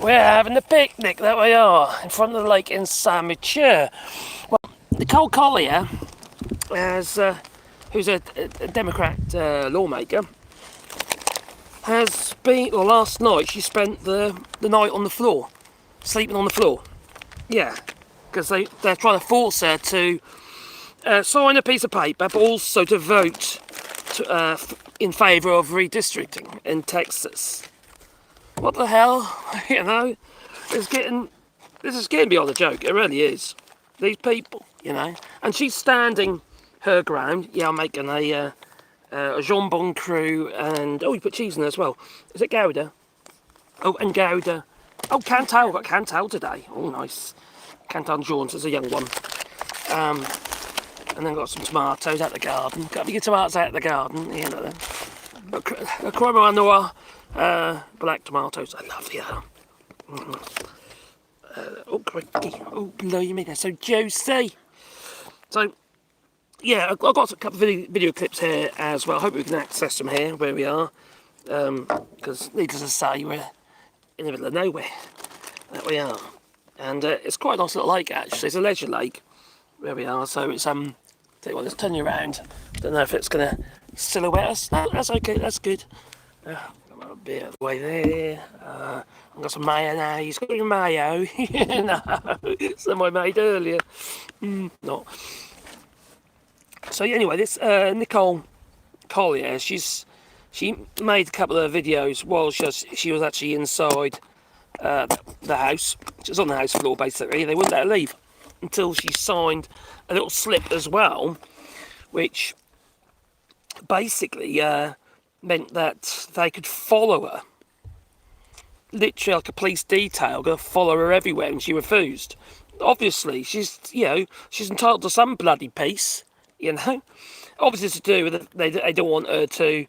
We're having a picnic, that we are, in front of the lake in Saint Mature. Well, Nicole Collier, who's a Democrat lawmaker, has been, well, last night she spent the night on the floor, sleeping on the floor. Yeah, because they're trying to force her to sign a piece of paper, but also to vote in favour of redistricting in Texas. What the hell? You know, this is getting beyond a joke. It really is. These people, you know, and she's standing her ground. Yeah, I'm making a jambon crew, and oh, you put cheese in there as well. Is it Gouda? Oh, and Gouda. Oh, Cantal. I've got Cantal today. Oh, nice. Cantal Jones is a young one. And then got some tomatoes out the garden. Got to get tomatoes out of the garden, you know. Crema noir, black tomatoes. I love the oh, crikey. Oh, blimey, they're so juicy. So, yeah, I've got a couple of video clips here as well. I hope we can access them here where we are. Because, needless to say, we're in the middle of nowhere. There we are. And it's quite a nice little lake, actually. It's a leisure lake where we are. So it's, tell you what, let's turn you around. Don't know if it's going to silhouette us. No, that's okay, that's good. Got a bit of the way there. I've got some mayonnaise. Got your mayo. No, some I made earlier. Not. So anyway, this Nicole Collier, she made a couple of videos while she was actually inside the house. She was on the house floor basically. They wouldn't let her leave until she signed a little slip as well, which basically meant that they could follow her. Literally like a police detail, going to follow her everywhere, and she refused. Obviously, she's entitled to some bloody peace, you know. Obviously, it's to do with they don't want her to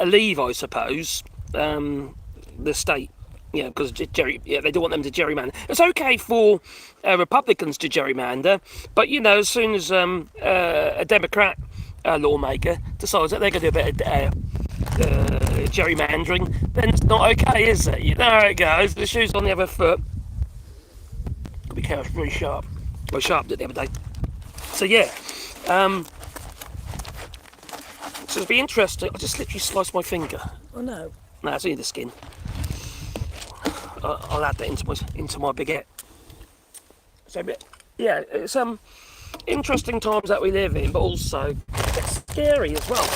leave, I suppose, the state. Yeah, because they don't want them to gerrymander. It's okay for Republicans to gerrymander, but you know, as soon as a Democrat lawmaker decides that they're going to do a bit of gerrymandering, then it's not okay, is it? You know how it goes. The shoe's on the other foot. Be careful, it's really sharp. I sharpened it the other day. So yeah, so it'll be interesting. I just literally sliced my finger. Oh no. No, it's only the skin. I'll add that into my baguette. So yeah, it's interesting times that we live in, but also it's scary as well.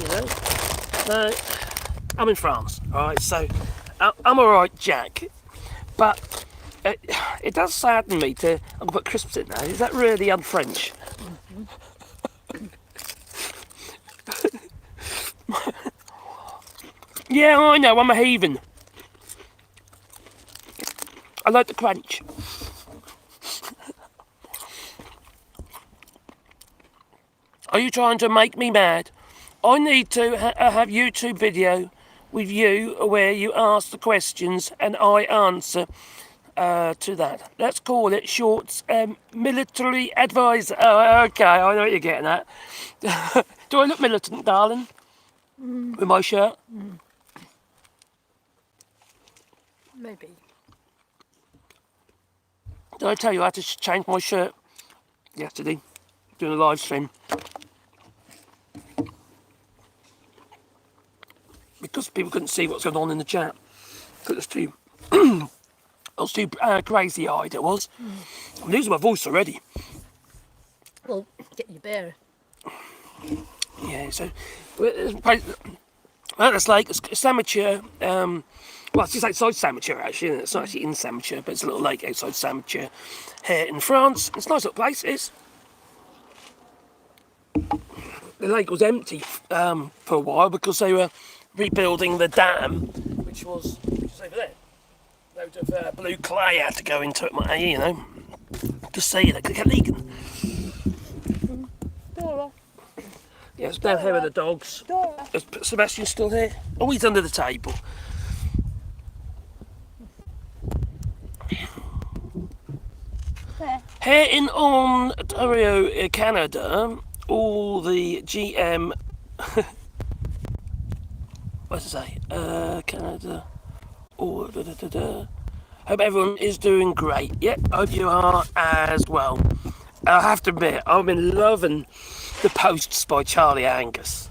You know, I'm in France, all right. So I'm all right, Jack, but it does sadden me to. I'm gonna put crisps in there. Is that really un-French? Yeah, I know. I'm a heathen. I like the crunch. Are you trying to make me mad? I need to have YouTube video with you where you ask the questions and I answer to that. Let's call it Shorts military advisor. Oh, okay, I know what you're getting at. Do I look militant, darling? With my shirt? Maybe. Did I tell you I had to change my shirt yesterday, doing a live stream? Because people couldn't see what's going on in the chat. Because it was too crazy-eyed, it was. I'm losing my voice already. Well, get your bear. Yeah, so it's like it's amateur. Well, it's just outside Saint Mature, actually, and it's not actually in Saint Mature, but it's a little lake outside Saint Mature here in France. It's a nice little place, it is. The lake was empty for a while because they were rebuilding the dam, which was over there. Loads of blue clay had to go into it, you know, to see that it kept leaking. Dora. Yeah, it's down here with the dogs. Dora. Is Sebastian still here? Oh, he's under the table. Where? Here in Ontario, Canada, all the GM... what does it say? Canada... Or Hope everyone is doing great. Yep, hope you are as well. I have to admit, I've been loving the posts by Charlie Angus.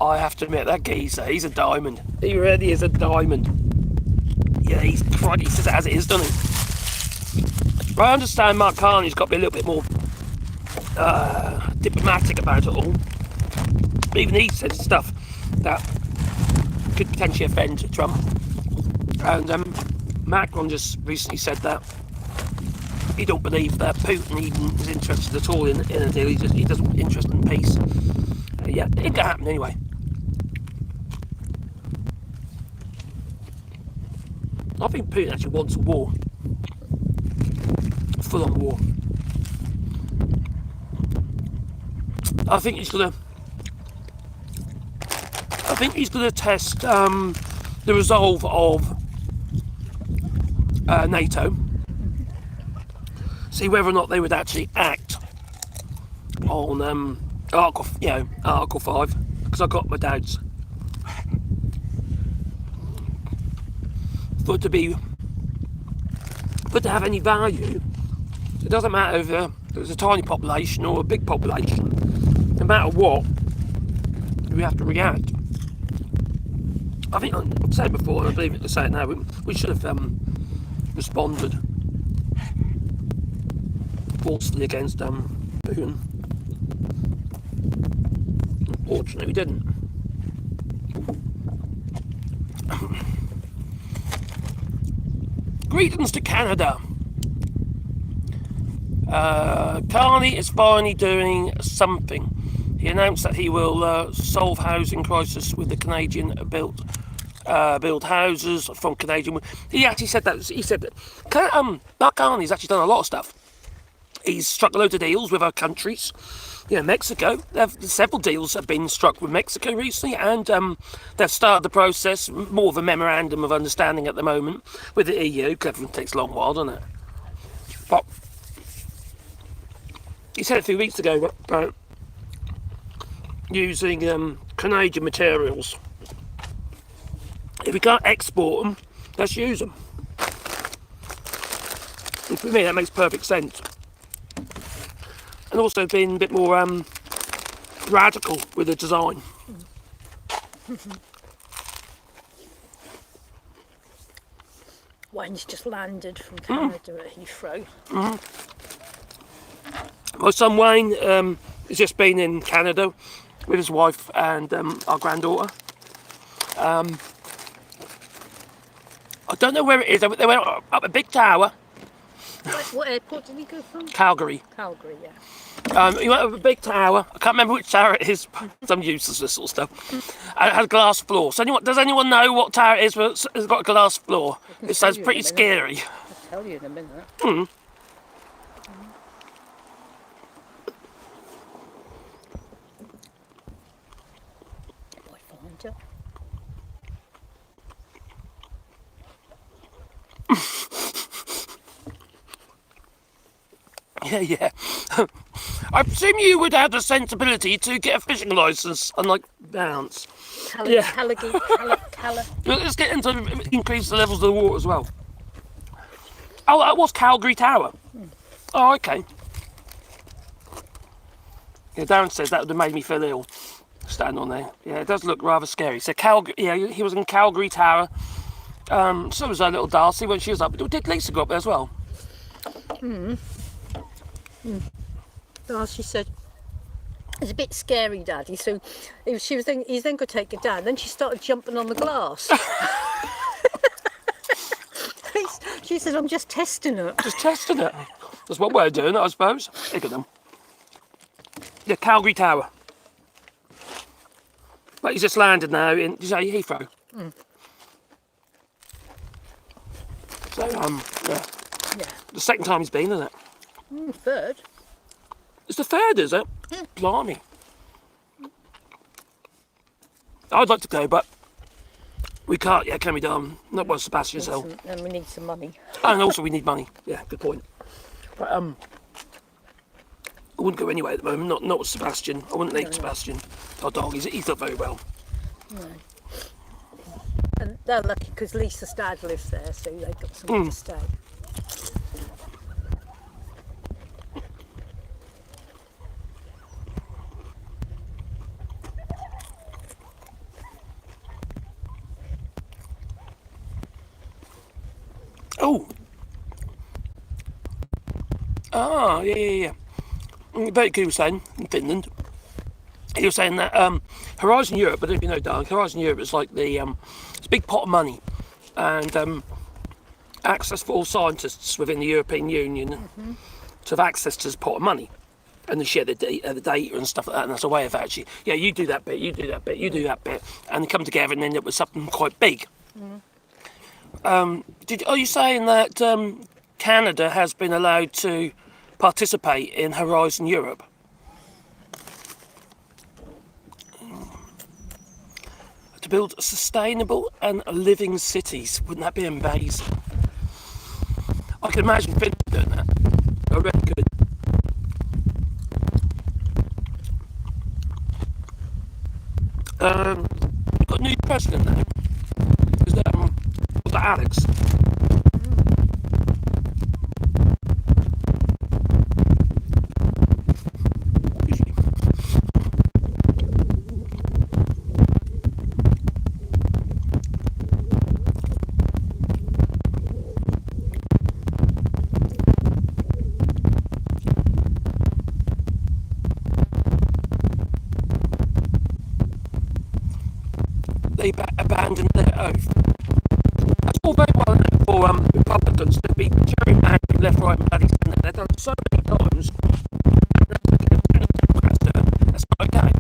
I have to admit, that geezer, he's a diamond. He really is a diamond. Yeah, he says it as it is, doesn't he? But I understand Mark Carney's got to be a little bit more diplomatic about it all. Even he said stuff that could potentially offend Trump. And Macron just recently said that he don't believe that Putin even is interested at all in a deal. He doesn't interest in peace. Yeah, it can happen anyway. I think Putin actually wants a war. A full-on war. I think he's gonna test the resolve of NATO. See whether or not they would actually act on Article 5, because I've got my doubts. For it to have any value, it doesn't matter if there's a tiny population or a big population. No matter what, we have to react. I think I've said it before, and I believe it to say it now. We should have responded forcefully against Putin. Unfortunately, we didn't. Greetings to Canada. Carney is finally doing something. He announced that he will solve housing crisis with the Canadian build houses from Canadian. He actually said that. He said that Mark Carney's actually done a lot of stuff. He's struck a load of deals with other countries. Mexico. Several deals have been struck with Mexico recently, and they've started the process, more of a memorandum of understanding at the moment with the EU. Everything takes a long while, doesn't it? But he said a few weeks ago about using Canadian materials. If we can't export them, let's use them. And for me, that makes perfect sense. And also being a bit more radical with the design. Wine's just landed from Canada at Heathrow. My son Wayne has just been in Canada with his wife and our granddaughter. I don't know where it is. They went up a big tower. What airport did he go from? Calgary. Calgary, yeah. He went up a big tower. I can't remember which tower it is. Some useless sort of stuff. And it had a glass floor. So does anyone know what tower it is? It's got a glass floor. It sounds pretty scary. I'll tell you in a minute. I find it. Yeah. I presume you would have the sensibility to get a fishing licence, unlike Bounce. Let's get into increase the levels of the water as well. Oh, that was Calgary Tower. Oh, okay. Yeah, Darren says that would have made me feel ill, standing on there. Yeah, it does look rather scary. So Calgary, yeah, he was in Calgary Tower. So was our little Darcy when she was up. Did Lisa go up there as well? Darcy said, it's a bit scary, Daddy. So she was thinking, he's then going to take her down. Then she started jumping on the glass. She said, I'm just testing it. Just testing it. That's one way of doing it, I suppose. Look at them. The Calgary Tower. But he's just landed now in, did you say Heathrow? So, yeah. The second time he's been, isn't it? Third. It's the third, is it? Yeah. Blimey. I'd like to go, but we can't yet, can we, Dom? Not while Sebastian's hell. And we need some money. And also we need money. Yeah, good point. But I wouldn't go anyway at the moment. Not with Sebastian. I wouldn't leave Sebastian. Our dog. He's not very well. No. And they're lucky because Lisa's dad lives there, so they've got somewhere to stay. Oh. Ah, yeah. Very good, he was saying, in Finland. He was saying that Horizon Europe, I don't know if you know, Doug, Horizon Europe is like it's a big pot of money and access for all scientists within the European Union to have access to this pot of money and to share the data and stuff like that. And that's a way of actually, yeah, you do that bit, you do that bit, you do that bit, and they come together and end up with something quite big. Are you saying that Canada has been allowed to participate in Horizon Europe? To build sustainable and living cities. Wouldn't that be amazing? I can imagine Finland doing that. They're really good. We've got a new president now. Is that Alex? They abandoned their oath. That's all very well enough for Republicans to be gerrymandering left, right, and bloody centre. They've done so many times. That's not okay.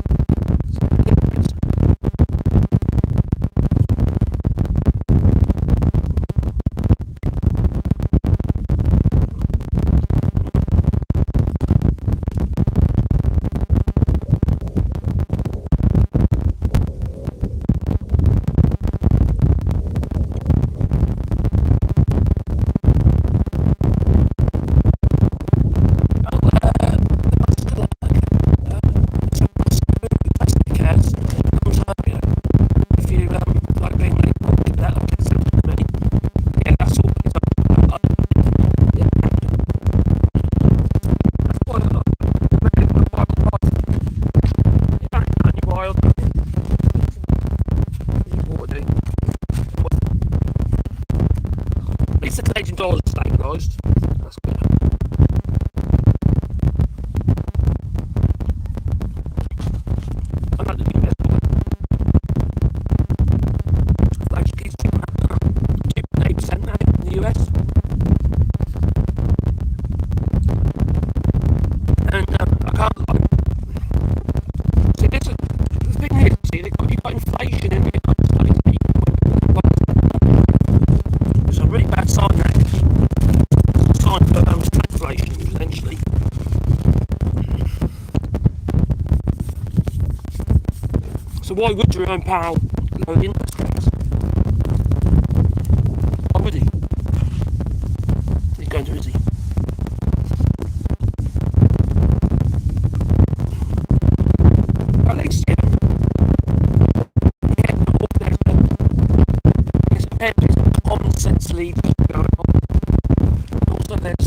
$1 stabilised. That's good. I like the US dollar. Actually, it's 2.8% now in the US. And I can't lie. See, the thing is, you've got inflation in the United States. It's a really bad sign, that. Sign for stagflation, essentially. So why would Jerome Powell lower the interest rates? Why would he? He's going to, is he? At least, yeah. There's common sense leadership going on. Also, there's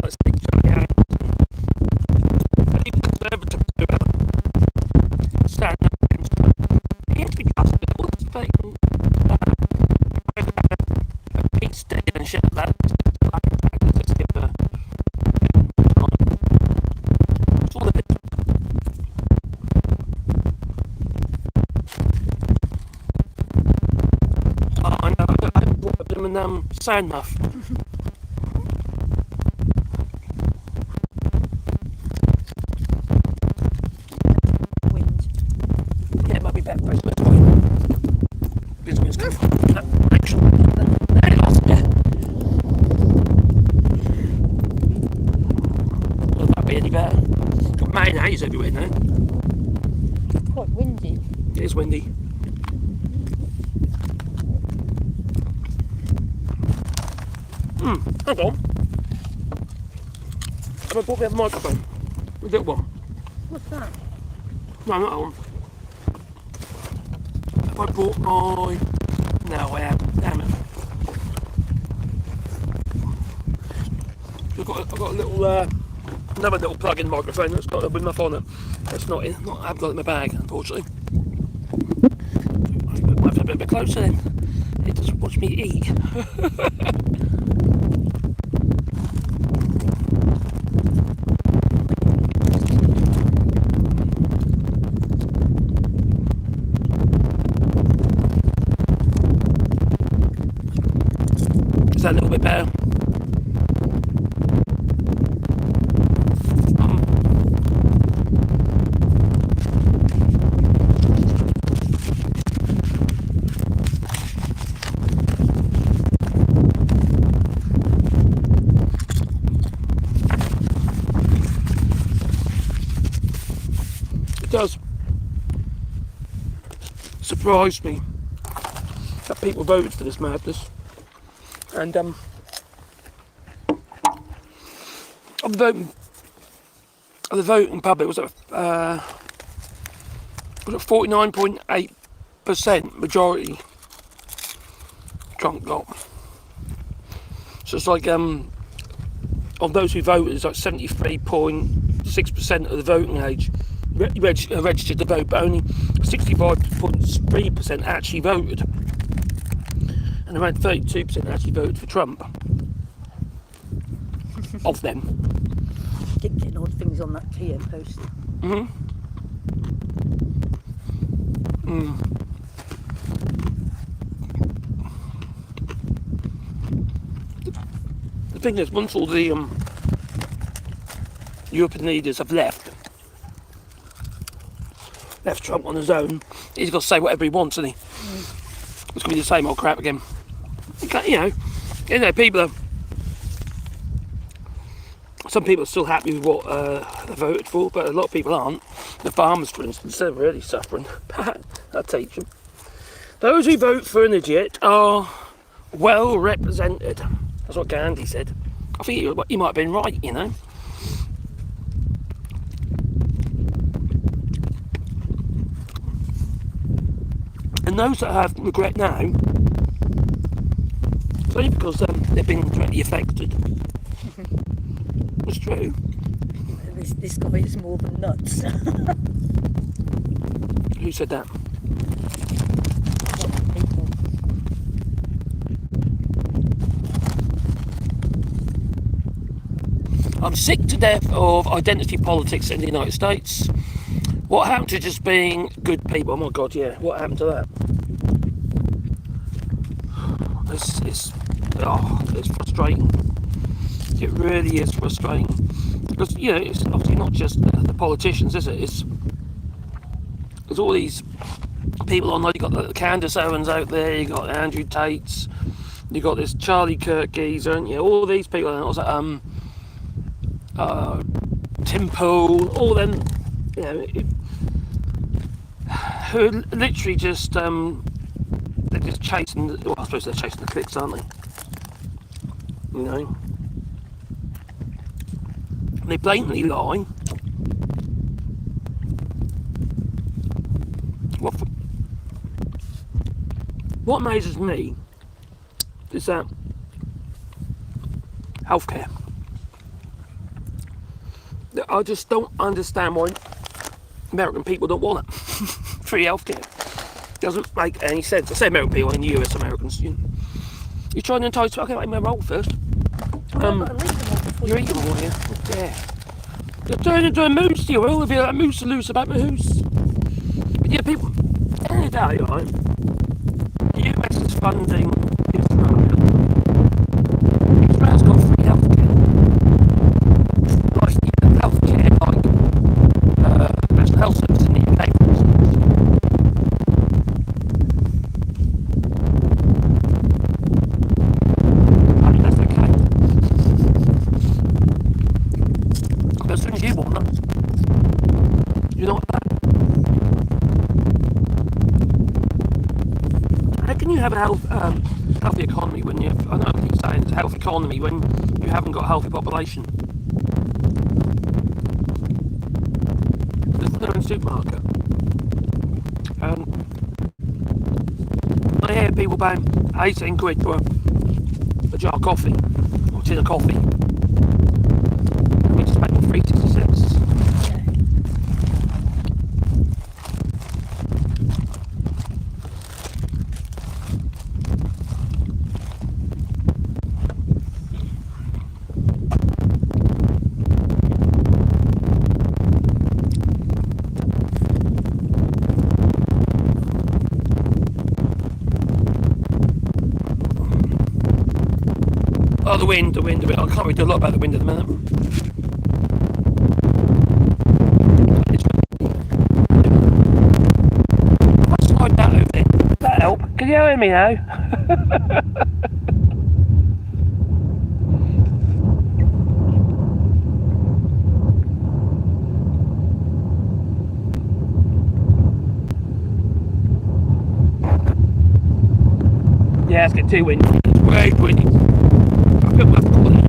let's think even conservatives who stand up against it. He has to be just all this fake a peace deal and shit like that. Just give a that's all it is. I know, I brought them in Sandmuff. Wind. Yeah, it might be better for this way. This wind's coming from that direction. There it is, yeah. Will that be any better? Got mayonnaise everywhere now. Quite windy. It is windy. Hang on. Have I brought me a microphone? The little one. What's that? No, not that one. I brought my... No, I haven't. Damn it. I've got a little... another little plug-in microphone that's got a with my phone on it. It's not in. I haven't got it in my bag, unfortunately. I have to be a bit closer then. It doesn't watch me eat. Is that a little bit better? Does surprise me that people voted for this madness, and of the voting public was at 49.8% majority Trump got. So it's like of those who voted, it's like 73.6% of the voting age registered to vote, but only 65.3% actually voted, and around 32% actually voted for Trump. Of them. Keep getting odd things on that TM post. The thing is, once all the European leaders have left Trump on his own, he's got to say whatever he wants, isn't he? It's going to be the same old crap again. You know, people are... Some people are still happy with what they voted for, but a lot of people aren't. The farmers, for instance, they're really suffering. I'll teach them. Those who vote for an idiot are well represented. That's what Gandhi said. I think he might have been right, you know. And those that have regret now, it's only because they've been directly affected. It's true. This guy is more than nuts. Who said that? I'm sick to death of identity politics in the United States. What happened to just being good people? Oh my God, yeah. What happened to that? It's frustrating. It really is frustrating. Because, you know, it's obviously not just the politicians, is it? It's all these people on there. You've got the Candace Owens out there, you've got Andrew Tate's, you've got this Charlie Kirk geezer, and you know, all these people, and also Tim Pool, all them, you know, who are literally just, they're just chasing, well, I suppose they're chasing the clicks, aren't they? You know? And they blatantly lie. What amazes me is that healthcare. I just don't understand why American people don't want it. Free healthcare. Doesn't make any sense. I say American people, I mean US Americans. You're trying to entice... Okay, make my roll first. You're eating more here. Oh dear. You're turning into a moose, you will, if you're like moose loose about my hoose. But yeah, people... At the end of the day, right? The US is funding Israel. Israel's got free healthcare. Like, you know, healthcare, like national health service in the UK, for instance. I mean, that's okay. But as soon as you want that, you know what that? How can you have a healthy economy when you... I know I keep saying it's a healthy economy when you haven't got a healthy population? There's no supermarket. I hear people paying 18 quid for a jar of coffee, or tin of coffee. And we just pay 3.66. Oh, the wind. I can't really do a lot about the wind at the minute. If I slide that over there, that help? Can you hear me now? Yeah, it's getting too windy. It's way too windy. I feel my corner.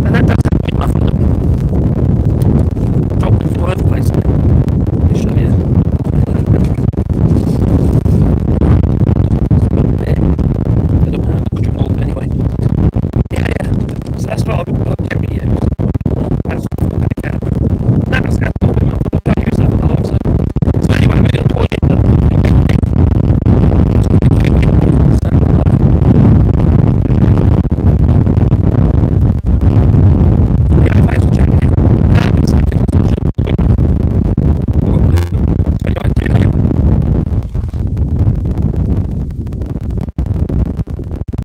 And that does happen my foot. Dropping all over the place. Let me show you. Anyway. Yeah. So that's what I've